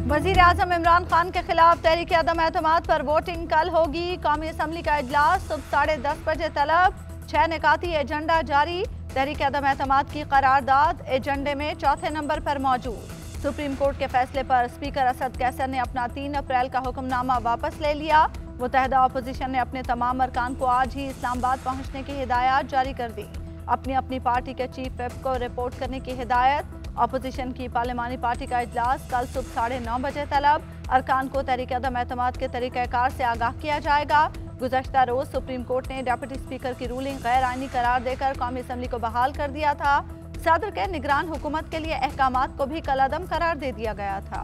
वज़ीर आज़म इमरान खान के खिलाफ तहरीक अदम एतमाद पर वोटिंग कल होगी। कौमी असम्बली का इजलास सुबह 10:30 बजे तलब। 6 निकाती एजेंडा जारी। तहरीक अदम एतमाद की करारदाद एजेंडे में चौथे नंबर पर मौजूद। सुप्रीम कोर्ट के फैसले पर स्पीकर असद कैसर ने अपना 3 अप्रैल का हुक्मनामा वापस ले लिया। मुत्तहिदा अपोजिशन ने अपने तमाम अरकान को आज ही इस्लामाबाद पहुंचने की हिदायत जारी कर दी। अपनी अपनी पार्टी के चीफ व्हिप को रिपोर्ट करने की हिदायत। अपोजिशन की पार्लिमानी पार्टी का इजलास कल सुबह 9:30 बजे तलब। अरकान को तहरीक अदम एतमाद के तरीक़ाकार से आगाह किया जाएगा। गुज़श्ता रोज सुप्रीम कोर्ट ने डिप्टी स्पीकर की रूलिंग गैर आईनी करार देकर कौमी असम्बली को बहाल कर दिया था। सदर के निगरान हुकूमत के लिए अहकामात को भी कलअदम करार दे दिया गया था।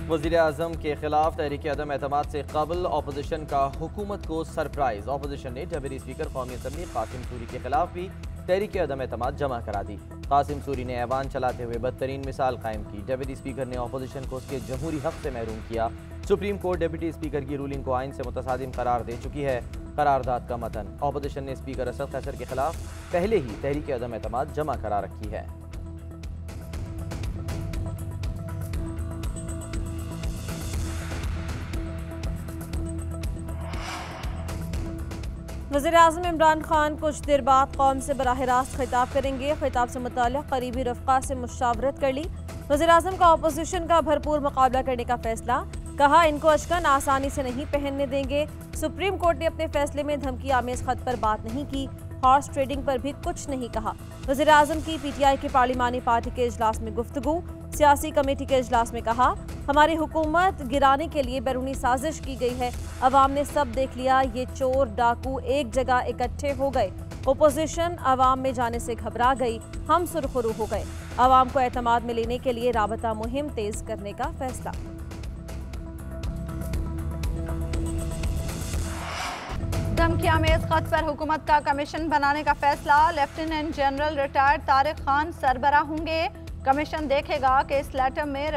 वज़ीर आज़म के खिलाफ तहरीक अदम एतमाद से कबल अपोजिशन का हुकूमत को सरप्राइज। अपोजिशन ने डिप्टी स्पीकर कौमी असम्बली कासिम सूरी के खिलाफ भी तहरीक अदम एतमाद जमा करा दी। कासिम सूरी ने ऐवान चलाते हुए बदतरीन मिसाल कायम की। डिप्टी स्पीकर ने अपोजिशन को उसके जमहूरी हक से महरूम किया। सुप्रीम कोर्ट डिप्टी स्पीकर की रूलिंग को आइन से मुतसादिम करार दे चुकी है। करारदाद का मतन अपोजिशन ने स्पीकर असद कैसर के खिलाफ पहले ही तहरीक अदम एतमाद जमा करा रखी है। वज़ीर-ए-आज़म इमरान खान कुछ देर बाद कौम से बराह रास्त खिताब करेंगे। खिताब से मुताल्लिक़ करीबी रफ़्क़ा से मुशावरत कर ली। वज़ीर-ए-आज़म का अपोजिशन का भरपूर मुकाबला करने का फैसला। कहा इनको अचकन आसानी से नहीं पहनने देंगे। सुप्रीम कोर्ट ने अपने फैसले में धमकी आमेज़ खत पर बात नहीं की। हॉर्स ट्रेडिंग पर भी कुछ नहीं कहा। वज़ीर-ए-आज़म की PTI की पार्लिमानी पार्टी के इजलास में गुफ्तगू। सियासी कमेटी के इजलास में कहा हमारी हुकूमत गिराने के लिए बैरूनी साजिश की गई है। अवाम ने सब देख लिया। ये चोर डाकू एक जगह इकट्ठे हो गए। ओपोजिशन अवाम में जाने से घबरा गई। हम सुरखरू हो गए। अवाम को एतमाद में लेने के लिए राबता मुहिम तेज करने का फैसला। धमकी आमेज खत पर हुकूमत का कमीशन बनाने का फैसला। Lieutenant general retired Tariq Khan सरबरा होंगे। कमीशन देखेगा कि इस लेटर में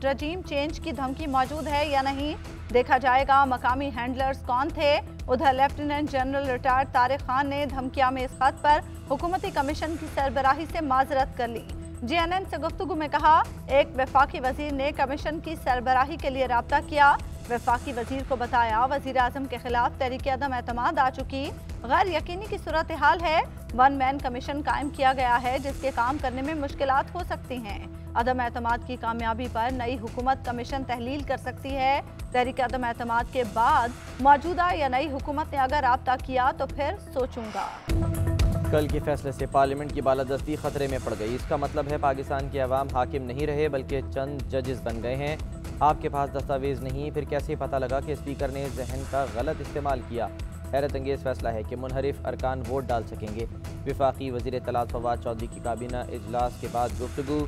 रजीम चेंज की धमकी मौजूद है या नहीं। देखा जाएगा मकामी हैंडलर्स कौन थे। उधर lieutenant general retired Tariq Khan ने धमकी आमेज खत पर हुकूमती कमीशन की सरबराही से माजरत कर ली। GNN से गुफ्तगू में कहा एक वफाकी वजीर ने कमीशन की सरबराही के लिए राब्ता किया। वफाकी वजीर को बताया वजीर आजम के खिलाफ तहरीक अदम एतमाद आ चुकी गैर यकीनी की सूरत हाल है। 1 मैन कमीशन कायम किया गया है जिसके काम करने में मुश्किलात हो सकती हैं। अदम एतमाद की कामयाबी पर नई हुकूमत कमीशन तहलील कर सकती है। तहरीक अदम एतमाद के बाद मौजूदा या नई हुकूमत ने अगर राब्ता किया तो फिर सोचूंगा। कल के फैसले से पार्लियामेंट की बालादस्ती खतरे में पड़ गई। इसका मतलब है पाकिस्तान के अवाम हाकिम नहीं रहे बल्कि चंद जजेस बन गए हैं। आपके पास दस्तावेज नहीं, फिर कैसे पता लगा कि स्पीकर ने जहन का गलत इस्तेमाल किया। हैरत अंगेज़ फैसला है कि मुनहरिफ अरकान वोट डाल सकेंगे। वफाकी वज़ीर इत्तलात फवाद चौधरी की काबीना इजलास के बाद गुफ्तगू।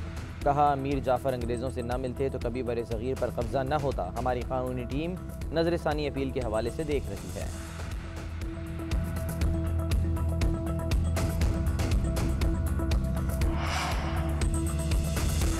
कहा मीर जाफ़र अंग्रेज़ों से न मिलते तो कभी बरे सग़ीर पर कब्जा न होता। हमारी कानूनी टीम नज़रसानी अपील के हवाले से देख रही है।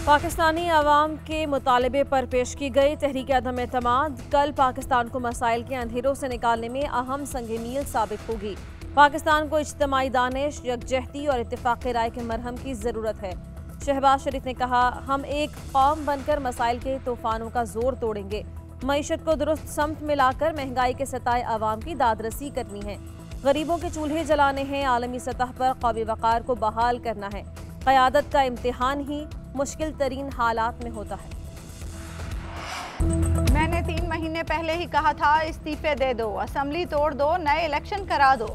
पाकिस्तानी अवाम के मुतालबे पर पेश की गई तहरीक अदम एतमाद कल पाकिस्तान को मसाइल के अंधेरों से निकालने में अहम संग मील साबित होगी। पाकिस्तान को इज्तिमाई दानिश, यकजहती और इत्तेफाक राय के मरहम की ज़रूरत है। शहबाज शरीफ ने कहा हम एक कौम बनकर मसाइल के तूफानों का जोर तोड़ेंगे। मईशत को दुरुस्त समत में लाकर महंगाई के सताए अवाम की दादरसी करनी है। गरीबों के चूल्हे जलाने हैं। आलमी सतह पर कौमी वक़ार को बहाल करना है। क़यादत का इम्तिहान ही मुश्किल तरीन हालात में होता है। मैंने 3 महीने पहले ही कहा था इस्तीफे दे दो, असम्बली तोड़ दो, नए इलेक्शन करा दो।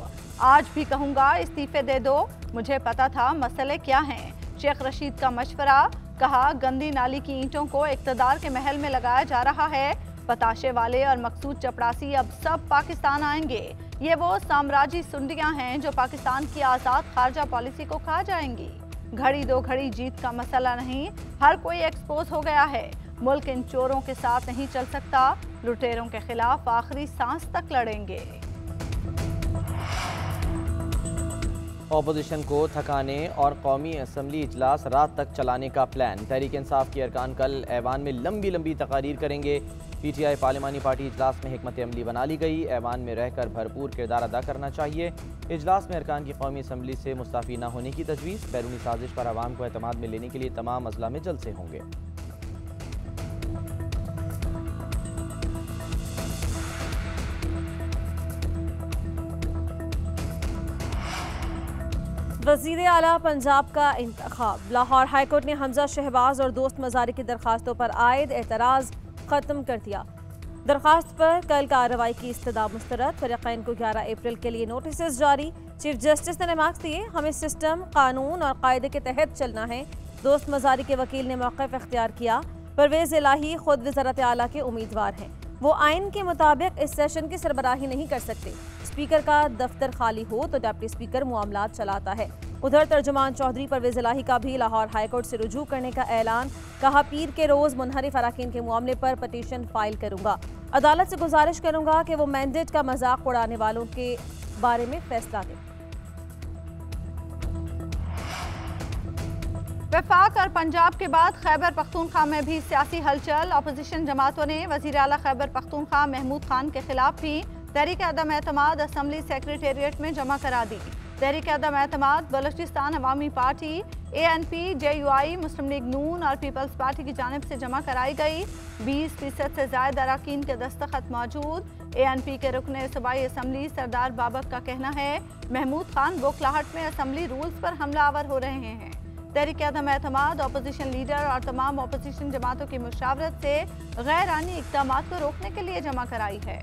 आज भी कहूंगा इस्तीफे दे दो। मुझे पता था मसले क्या हैं। शेख रशीद का मशवरा। कहा गंदी नाली की ईंटों को इक़्तिदार के महल में लगाया जा रहा है। पताशे वाले और मकसूद चपड़ासी अब सब पाकिस्तान आएंगे। ये वो साम्राज्य सुंडियां हैं जो पाकिस्तान की आज़ाद खारजा पॉलिसी को खा जाएंगी। घड़ी दो घड़ी जीत का मसला नहीं, हर कोई एक्सपोज हो गया है। मुल्क इन चोरों के साथ नहीं चल सकता। लुटेरों के खिलाफ आखिरी सांस तक लड़ेंगे। अपोजिशन को थकाने और कौमी असम्बली इजलास रात तक चलाने का प्लान। तहरीक इंसाफ के अरकान कल ऐवान में लंबी लंबी तकारीर करेंगे। PTI पार्लिमानी पार्टी इजलास में हिकमत अमली बना ली गई। ऐवान में रहकर भरपूर किरदार अदा करना चाहिए। इजलास में अरकान की कौमी असम्बली से मुस्तफ़ी न होने की तजवीज़। बैरूनी साजिश पर आवाम को एतमाद में लेने के लिए तमाम अजला में जलसे होंगे। वज़ीर आला पंजाब का इंतखाब। लाहौर हाईकोर्ट ने हमजा शहबाज और दोस्त मज़ारी की दरखास्तों पर आयद एतराज़ ख़त्म कर दिया। दरखास्त पर कल कार्रवाई की इस्तदा मुस्तरद। फ़रीक़ैन को 11 अप्रैल के लिए नोटिस जारी। चीफ जस्टिस ने रिमार्क्स दिए, हमें सिस्टम, कानून और कायदे के तहत चलना है। दोस्त मज़ारी के वकील ने मौक़िफ़ इख्तियार किया। परवेज़ इलाही खुद वज़ारत आला के उम्मीदवार हैं। वो आइन के मुताबिक इस सेशन की सरबराही नहीं कर सकते। स्पीकर का दफ्तर खाली हो तो डिप्टी स्पीकर मामलात चलाता है। उधर तर्जुमान चौधरी परवेज़ इलाही का भी लाहौर हाईकोर्ट से रुजू करने का ऐलान। कहा, पीर के रोज़ मुनहरिफ अराकीन के मामले पर पटिशन फाइल करूंगा। अदालत से गुजारिश करूंगा कि वो मैंडेट का मजाक उड़ाने वालों के बारे में फैसला दें। वफाक और पंजाब के बाद खैबर पख्तूनख्वा में भी सियासी हलचल। अपोजिशन जमातों ने वज़ीर आला खैबर पख्तूनख्वा महमूद खान के खिलाफ भी तहरीक अदम एतमाद असम्बली सेक्रेटेरिएट में जमा करा दी। तहरीक अदम एतमाद बलोचिस्तान अवामी पार्टी, ANP, JUI, मुस्लिम लीग नून और पीपल्स पार्टी की जानिब से जमा कराई गई। 20% से ज़ायद अरकान के दस्तखत मौजूद। ANP के रुकने सूबाई असम्बली सरदार बाबक का कहना है, महमूद खान बोखलाहट में असम्बली रूल्स पर हमलावर हो रहे हैं। तहरीक अदम एतमाद अपोजिशन लीडर और तमाम अपोजिशन जमातों की मुशावरत से गैर आईनी इक़दाम को रोकने के लिए जमा कराई है।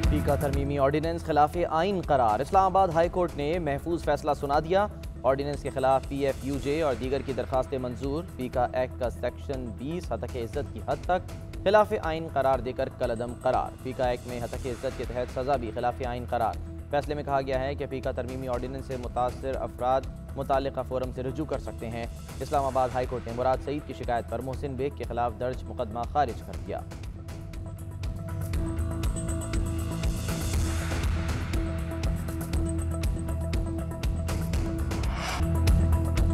फीका तरमीमी ऑर्डिनेंस खिलाफ आइन करार। इस्लामाबाद हाई कोर्ट ने महफूज फैसला सुना दिया। ऑर्डिनेंस के खिलाफ PFUJ और दीगर की दरखास्तें मंजूर। फीका एक्ट का सेक्शन 20 हतक इज़्ज़त की हद तक खिलाफ आइन करार देकर कलअदम करार। फीका एक्ट में हतक इज़्ज़त के तहत सज़ा भी खिलाफ आइन करार। फैसले में कहा गया है कि फीका तरमीमी ऑर्डिनेंस से मुतासर अफराद मुताल्लिक़ा फोरम से रुजू कर सकते हैं। इस्लामाबाद हाई कोर्ट ने मुराद सईद की शिकायत पर मोहसिन बेग के खिलाफ दर्ज मुकदमा खारिज कर दिया।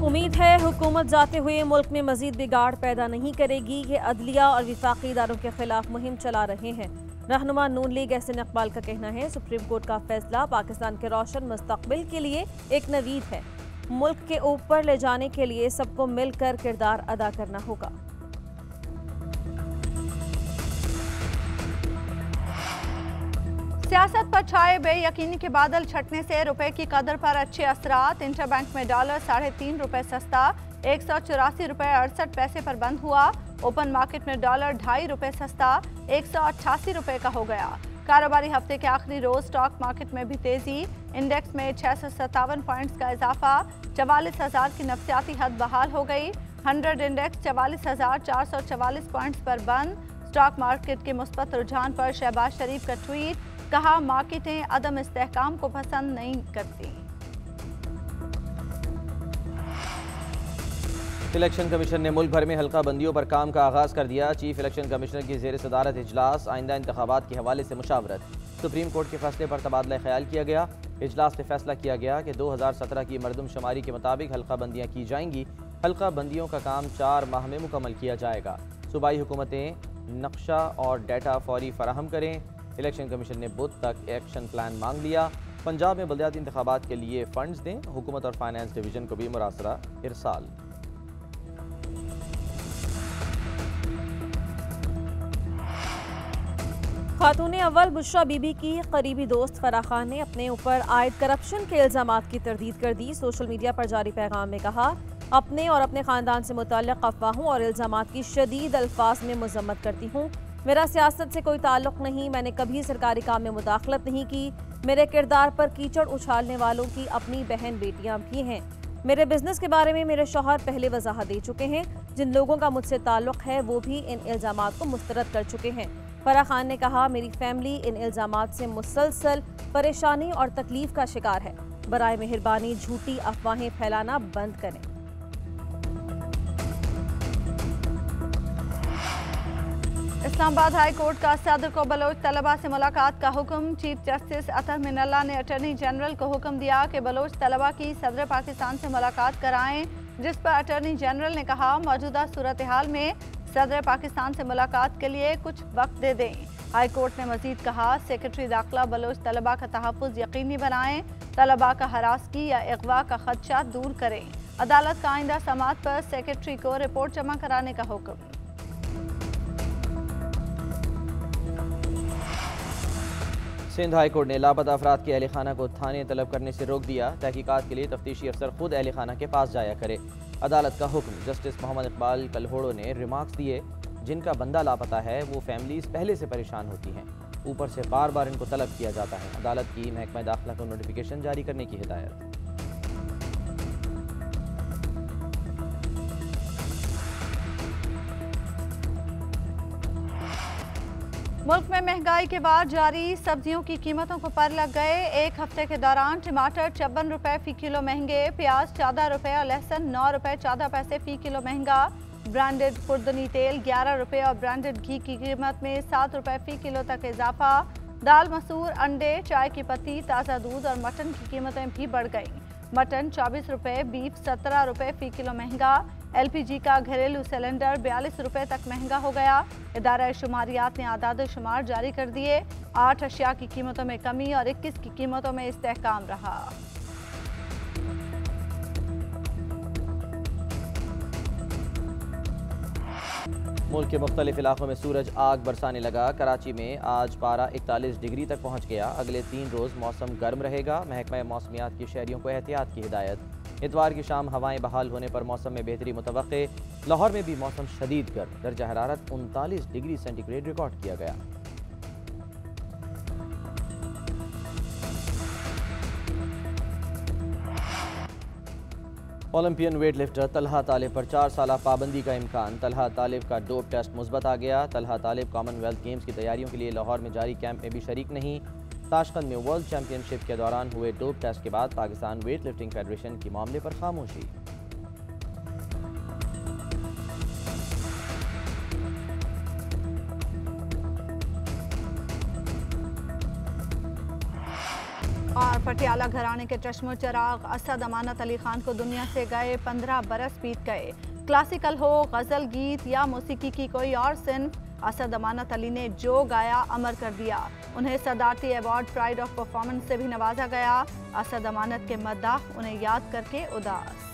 उम्मीद है हुकूमत जाते हुए मुल्क में मजीद बिगाड़ पैदा नहीं करेगी। ये अदलिया और विफाकी इदारों के खिलाफ मुहिम चला रहे हैं। रहनुमा नून लीग एहसन इकबाल का कहना है, सुप्रीम कोर्ट का फैसला पाकिस्तान के रोशन मुस्तकबिल के लिए एक नवीद है। मुल्क के ऊपर ले जाने के लिए सबको मिलकर किरदार अदा करना होगा। सियासत पर छाए बेयकीनी के बादल छटने से रुपए की कदर पर अच्छे असरात। इंटरबैंक में डॉलर 3.5 रुपए सस्ता 184 रुपए 68 पैसे पर बंद हुआ। ओपन मार्केट में डॉलर 2.5 रुपए सस्ता 188 रुपए का हो गया। कारोबारी हफ्ते के आखिरी रोज स्टॉक मार्केट में भी तेजी। इंडेक्स में 657 पॉइंट्स का इजाफा। 44,000 की नफसियाती हद बहाल हो गई। 100 इंडेक्स 44,444 पॉइंट्स पर बंद। स्टॉक मार्केट के मुस्बत रुझान पर शहबाज शरीफ का ट्वीट, कहा मार्केटें अदम इस्तेहकाम को पसंद नहीं करती। इलेक्शन कमीशन ने मुल्क भर में हल्का बंदियों पर काम का आगाज़ कर दिया। चीफ इलेक्शन कमिश्नर की ज़ेर सदारत इजलास। आइंदा इंतखाबात के हवाले से मुशावरत। सुप्रीम कोर्ट के फैसले पर तबादला ख्याल किया गया। इजलास में फैसला किया गया कि 2017 की मरदमशुमारी के मुताबिक हल्का बंदियाँ की जाएंगी। हल्का बंदियों का काम 4 माह में मुकम्मल किया जाएगा। सूबाई हुकूमतें नक्शा और डेटा फौरी फराहम करें। इलेक्शन कमीशन ने बुध तक एक्शन प्लान मांग लिया। पंजाब में बलदियाती इंतखाबात के लिए फंड्स दें। हुकूमत और फाइनेंस डिवीजन को भी मुरासला इरसाल। खातून अव्वल बुशरा बीबी की करीबी दोस्त फराह खान ने अपने ऊपर आयद करप्शन के इल्जामात की तरदीद कर दी। सोशल मीडिया पर जारी पैगाम में कहा, अपने और अपने खानदान से मुताल्लिक़ अफवाहों और इल्जामात की शदीद अल्फाज में मजम्मत करती हूँ। मेरा सियासत से कोई ताल्लुक़ नहीं। मैंने कभी सरकारी काम में मुदाखलत नहीं की। मेरे किरदार पर कीचड़ उछालने वालों की अपनी बहन बेटियां भी हैं। मेरे बिजनेस के बारे में मेरे शौहर पहले वजाहत दे चुके हैं। जिन लोगों का मुझसे ताल्लुक़ है वो भी इन इल्जामात को मुस्तरद कर चुके हैं। फराह खान ने कहा, मेरी फैमिली इन इल्जामात से मुसलसल परेशानी और तकलीफ का शिकार है। बराए मेहरबानी झूठी अफवाहें फैलाना बंद करें। इस्लामाबाद हाई कोर्ट का सदर को बलोच तलबा से मुलाकात का हुक्म। चीफ जस्टिस अतर मिनल्ला ने अटॉर्नी जनरल को हुक्म दिया कि बलोच तलबा की सदर पाकिस्तान से मुलाकात कराएं। जिस पर अटॉर्नी जनरल ने कहा मौजूदा सूरत हाल में सदर पाकिस्तान से मुलाकात के लिए कुछ वक्त दे दें। हाई कोर्ट ने मजीद कहा सेक्रेटरी दाखिला बलोच तलबा का तहफ़्फ़ुज़ यकीनी बनाएं, तलबा का हरासगी या अगवा का खदशा दूर करें। अदालत का आइंदा समाअत पर सेक्रेटरी को रिपोर्ट जमा कराने का हुक्म। सिंध हाई कोर्ट ने लापता अफराद के अहल खाना को थाने तलब करने से रोक दिया। तहकीकात के लिए तफ्तीशी अफसर खुद अहल खाना के पास जाया करे। अदालत का हुक्म। जस्टिस मोहम्मद इकबाल कलहोड़ो ने रिमार्क्स दिए जिनका बंदा लापता है वो फैमिलीज पहले से परेशान होती हैं, ऊपर से बार बार इनको तलब किया जाता है। अदालत की महकमा दाखिला को नोटिफिकेशन जारी करने की हिदायत। मुल्क में महंगाई के बाद जारी सब्जियों की कीमतों को पर लग गए। एक हफ्ते के दौरान टमाटर 54 रुपए फी किलो महंगे, प्याज 14 रुपए और लहसुन 9 रुपए 14 पैसे फी किलो महंगा। ब्रांडेड खुर्दनी तेल 11 रुपए और ब्रांडेड घी की कीमत में 7 रुपए फी किलो तक इजाफा। दाल, मसूर, अंडे, चाय की पत्ती, ताज़ा दूध और मटन की कीमतें भी बढ़ गईं। मटन 24 रुपए, बीफ 17 रुपए फी किलो महंगा। LPG का घरेलू सिलेंडर 42 रुपए तक महंगा हो गया। इदारा शुमारियात ने आदाद शुमार जारी कर दिए। 8 अशिया की कीमतों में कमी और 21 की कीमतों में इस्तेहकाम रहा। मुल्क के मुख्तलिफ इलाकों में सूरज आग बरसाने लगा। कराची में आज पारा 41 डिग्री तक पहुँच गया। अगले 3 रोज़ मौसम गर्म रहेगा। महकमा मौसमियात की शहरियों को एहतियात की हिदायत। इतवार की शाम हवाएं बहाल होने पर मौसम में बेहतरी मुतवक्के। लाहौर में भी मौसम शदीद गर्म, दर्जा हरारत 39 डिग्री सेंटीग्रेड रिकॉर्ड किया गया। ओलंपियन वेट लिफ्टर तलहा तालिब पर 4 साल पाबंदी का इम्कान। तलहा तालिब का डोप टेस्ट मुस्बत आ गया। तलहा तालिब कॉमनवेल्थ गेम्स की तैयारियों के लिए लाहौर में जारी कैंप में भी शरीक नहीं। ताशकंद में वर्ल्ड चैंपियनशिप के दौरान हुए डोप टेस्ट के बाद पाकिस्तान वेट लिफ्टिंग फेडरेशन की मामले पर खामोशी। और पटियाला घराने के चश्मो चिराग असद अमानत अली खान को दुनिया से गए 15 बरस बीत गए। क्लासिकल हो, गजल, गीत या मौसीकी की कोई और सिन्फ, असद अमानत अली ने जो गाया अमर कर दिया। उन्हें सदारती अवार्ड प्राइड ऑफ परफॉर्मेंस से भी नवाजा गया। असद अमानत के मद्दाह उन्हें याद करके उदास।